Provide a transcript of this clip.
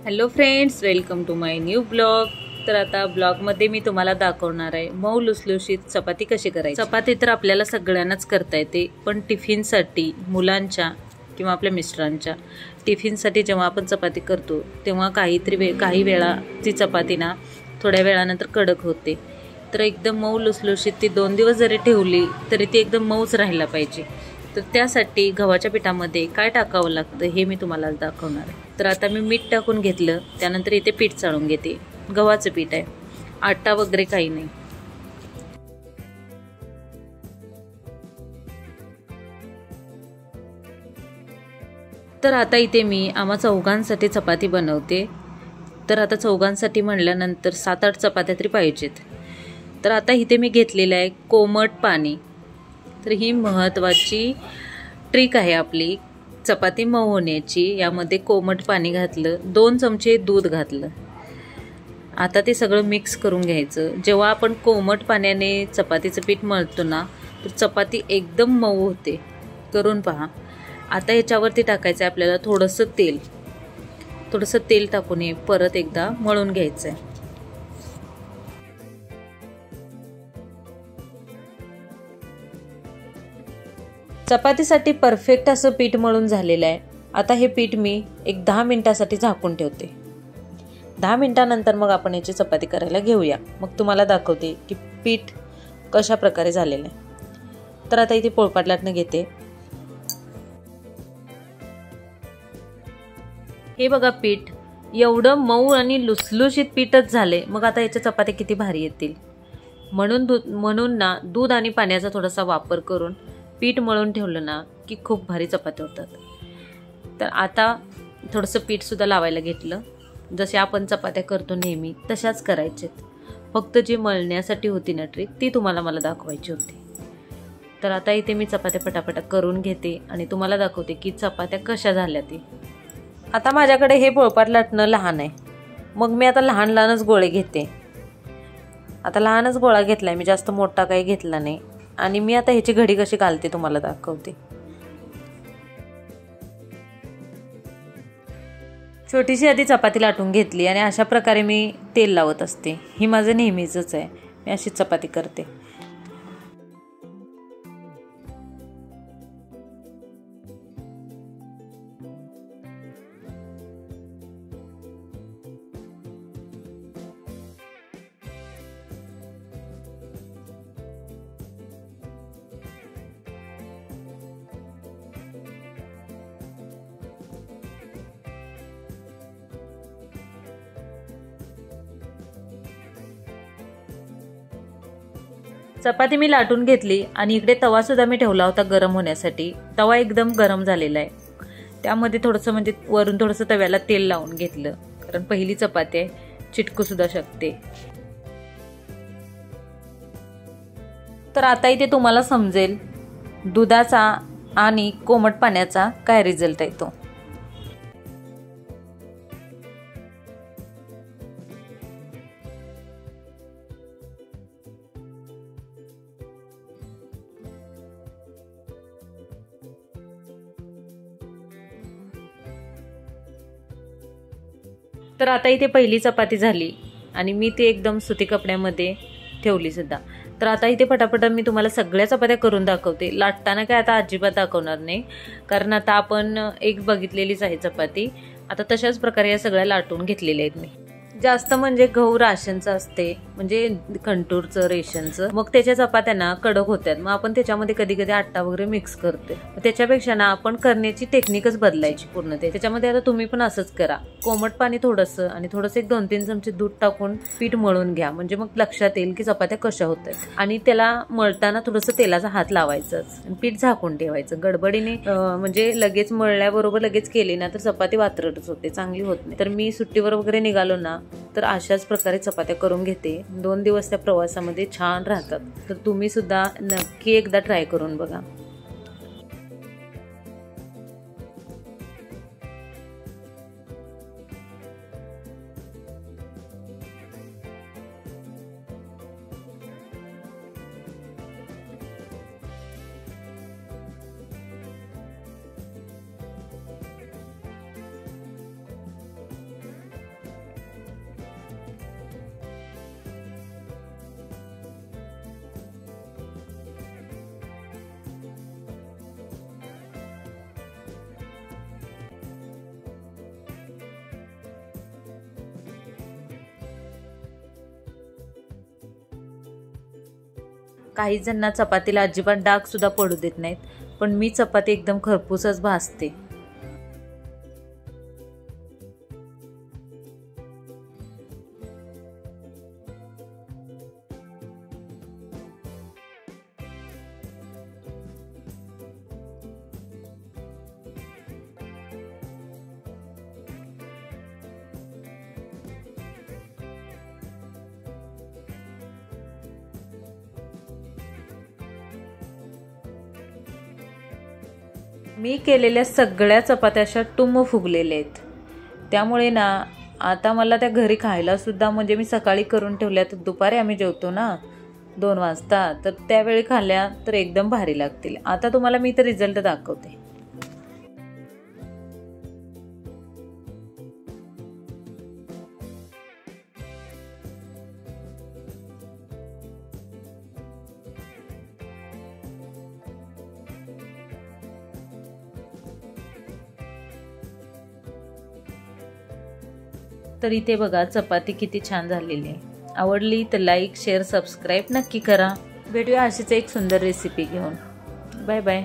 Hello friends, welcome to my new blog. तर आता ब्लॉगमध्ये मी तुम्हाला दाखवणार आहे मऊ लुसलुशीत चपाती कशी करायची। चपाती तर आपल्याला सगळ्यांनाच करता येते, पण टिफिनसाठी मुलांच्या किंवा आपल्या मिस्टरांच्या टिफिनसाठी जेव्हा आपण चपाती करतो तेव्हा काही वेळा ती चपाती ना थोड्या वेळानंतर कडक होते। तर एकदम मऊ लुसलुशीत ती 2 दिवस जरी ठेवली तरी ती एकदम मऊच राहायला पाहिजे। तर त्यासाठी गव्हाच्या पिठामध्ये काय टाकावं लागतं हे मी तुम्हाला दाखवणार आहे। तर आता मी मीठ टाकून घेतलं, त्यानंतर इथे पीठ चाळून घेते। गव्हाचं पीठ आहे, आटा वगैरे काही नाही। तर आता इथे मी आम्हा चौघांसाठी चपाती बनवते। तर आता चौघांसाठी म्हणल्यानंतर 7-8 चपात्या तरी पाहिजेत। तर आता इथे मी घेतलेलं आहे कोमट पाणी। तर ही महत्त्वाची ट्रिक आहे आपली चपाती मऊ होण्याची। यामध्ये कोमट पाणी घातलं, 2 चमचे दूध घातलं। आता ते सगळं मिक्स करून घ्यायचं। जेव्हा आपण कोमट पाण्याने चपातीचं पीठ मळतो ना तर चपाती एकदम मऊ होते, करून पहा। आता ह्याच्यावरती टाकायचं आहे आपल्याला थोडंसं तेल टाकून हे परत एकदा मळून घ्यायचं आहे। चपातीसाठी परफेक्ट असं पीठ मळून झालेलं आहे। आता हे पीठ मी एक 10 मिनिटासाठी झाकून ठेवते। 10 मिनिटानंतर मग आपण याची चपाती करायला घेऊया। मग तुम्हाला दाखवते की पीठ कशा प्रकारे झालेलं आहे। तर आता इथे पोळपाट लाटणं घेते। हे बघा, पीठ एवढं मऊ आणि लुसलुशीत पीठच झाले। मग आता याच्या चपात्या किती भारी येतील। म्हणून ना दूध आणि पाण्याचा थोडासा वापर करून पीठ मळून ठेवलं ना की खूप भारी चपात्या होतात। तर आता थोडंसं पीठ सुद्धा लावायला घेतलं। जसे आपण चपात्या करतो नेहमी तशाच करायच्यात, फक्त जी मळण्यासाठी होती ना ट्रिक ती तुम्हाला मला दाखवायची होती। तर आता इथे मी चपात्या पटापटा करून घेते आणि तुम्हाला दाखवते की चपात्या कशा झाल्या ती। आता माझ्याकडे हे पोळपाट लाटणं लहान आहे, मग मी आता लहानच गोळे घेते। आता लहानच गोळा घेतलाय मी, जास्त मोठा काही घेतला नाही। आणि मी आता ह्याची घडी कशी घालते तुम्हाला दाखवते। छोटीशी आधी चपाती लाटून घेतली आणि अशा प्रकारे मी तेल लावत असते। ही माझं नेहमीचंच आहे, मी अशीच चपाती करते। चपाती मी लाटून घेतली आणि इकडे तवा सुद्धा मी ठेवला होता गरम होण्यासाठी। तवा एकदम गरम झालेला आहे, त्यामध्ये थोडंसं म्हणजे वरून थोडंसं तव्याला तेल लावून घेतलं, कारण पहिली चपाती आहे, चिटकू सुद्धा शकते। तर आता इथे तुम्हाला समजेल दुधाचा आणि कोमट पाण्याचा काय रिझल्ट आहे तो। तर आता इथे पहिली चपाती झाली आणि मी ती एकदम सुती कपड्यामध्ये ठेवली सुद्धा। तर आता इथे पटापट मी तुम्हाला सगळ्या चपात्या करून दाखवते। लाटताना काय आता अजिबात दाखवणार नाही, कारण आता आपण एक बघितलेलीच आहे चपाती। आता तशाच प्रकारे या सगळ्या लाटून घेतलेल्या आहेत मी। जास्त म्हणजे गहू राशनचं असते, म्हणजे कंटूरचं रेशनचं, मग त्याच्या चपात्या ना कडक होतात. मग आपण त्याच्यामध्ये कधी कधी आटा वगैरे मिक्स करते. त्याच्यापेक्षा ना आपण करण्याची टेक्निकच बदलायची पूर्ण. त्याच्यामध्ये आता तुम्ही पण असंच करा. कोमट पाणी थोडंसं आणि थोडंसं 1-2-3 चमचे दूध टाकून पीठ मळून घ्या, म्हणजे मग लक्षात येईल की चपात्या कशा होतात. आणि त्याला मळताना थोडंसं तेलाचा हात लावायचाच, पीठ झाकून ठेवायचं. गडबडीने म्हणजे लगेच मळल्याबरोबर लगेच केली ना तर चपाती वात्रटच होते, चांगली होत नाही. तर मी सुट्टीवर वगैरे निघालो ना तर अशाच प्रकारे चपात्या करून घेते. 2 दिवस त्या प्रवासामध्ये छान राहतात. तर तुम्ही सुद्धा नक्की एकदा ट्राय करून बघा. काही जणांना चपातीला अजिबात डाग सुद्धा पडू देत नाहीत, पण मी चपाती एकदम खरपूसच भाजते. मी केलेल्या सगळ्या चपात्या अशा टुम्म फुगलेल्या आहेत. त्यामुळे ना आता मला त्या घरी खायला सुद्धा, म्हणजे मी सकाळी करून ठेवल्या तर दुपारी आम्ही जेवतो ना 2 वाजता, तर त्यावेळी खाल्ल्या तर एकदम भारी लागतील. आता तुम्हाला मी तर रिझल्ट दाखवते. तर इथे बघा चपाती किती छान झालेली आहे. आवडली तर लाईक, शेअर, सबस्क्राईब नक्की करा. भेटूया अशीच एक सुंदर रेसिपी घेऊन. Bye bye.